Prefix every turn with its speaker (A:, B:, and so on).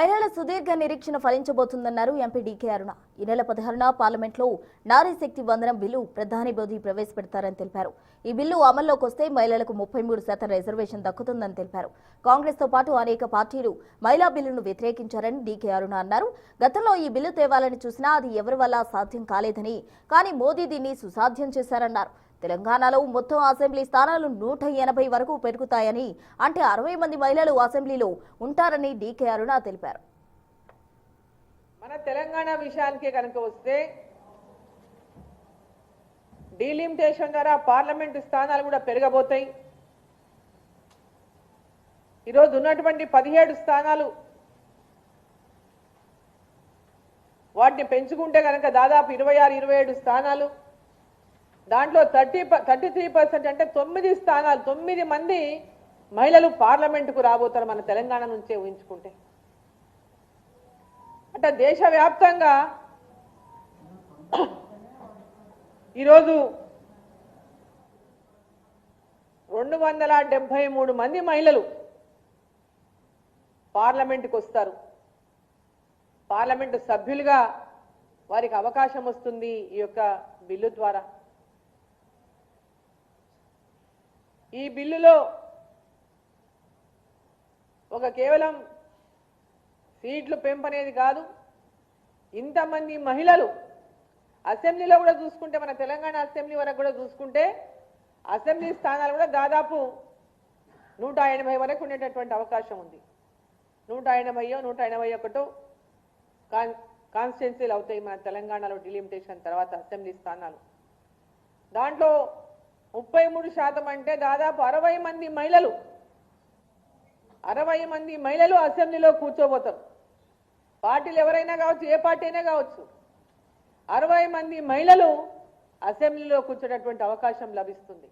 A: మహిళల సుదీర్ఘ నిరీక్షణ ఫలించబోతుందన్నారు ఎంపీ డీకే అరుణ. ఈ నెల 16న పార్లమెంట్లో నారీ శక్తి వందనం బిల్లు ప్రధాని మోదీ ప్రవేశపెడతారని తెలిపారు. ఈ బిల్లు అమల్లోకి వస్తే మహిళలకు 33% రిజర్వేషన్ దక్కుతుందని తెలిపారు. కాంగ్రెస్ తో పాటు అనేక పార్టీలు మహిళా బిల్లును వ్యతిరేకించారని డీకే అరుణ అన్నారు. గతంలో ఈ బిల్లు తేవాలని చూసినా అది ఎవరి వల్ల సాధ్యం కాలేదని, కానీ మోదీ దీన్ని సుసాధ్యం చేశారన్నారు. తెలంగాణలో మొత్తం అసెంబ్లీ స్థానాలు 180 వరకు పెరుగుతాయని, అంటే 60 మంది మహిళలు అసెంబ్లీలో ఉంటారని డీకే అరుణ తెలిపారు.
B: మన తెలంగాణ విషయానికి కనుక వస్తే డీలిమిటేషన్ ద్వారా పార్లమెంటు స్థానాలు కూడా పెరగబోతాయి. ఈరోజు ఉన్నటువంటి 17 స్థానాలు వాటిని పెంచుకుంటే కనుక దాదాపు 26-27 స్థానాలు, దాంట్లో 33% అంటే 9 స్థానాలు, 9 మంది మహిళలు పార్లమెంటుకు రాబోతారు మన తెలంగాణ నుంచే ఊహించుకుంటే. అంటే దేశవ్యాప్తంగా ఈరోజు 273 మంది మహిళలు పార్లమెంటుకు వస్తారు. పార్లమెంటు సభ్యులుగా వారికి అవకాశం వస్తుంది ఈ యొక్క బిల్లు ద్వారా. ఈ బిల్లులో ఒక కేవలం సీట్లు పెంపనేది కాదు, ఇంతమంది మహిళలు అసెంబ్లీలో కూడా చూసుకుంటే, మన తెలంగాణ అసెంబ్లీ వరకు కూడా చూసుకుంటే అసెంబ్లీ స్థానాలు కూడా దాదాపు 180 వరకు ఉండేటటువంటి అవకాశం ఉంది. 181 కాన్స్టిట్యున్సీలు అవుతాయి మన తెలంగాణలో డిలిమిటేషన్ తర్వాత అసెంబ్లీ స్థానాలు. దాంట్లో 33% అంటే దాదాపు 60 మంది మహిళలు అసెంబ్లీలో కూర్చోబోతారు. పార్టీలు ఎవరైనా కావచ్చు, ఏ పార్టీ అయినా కావచ్చు, 60 మంది మహిళలు అసెంబ్లీలో కూర్చోనటువంటి అవకాశం లభిస్తుంది.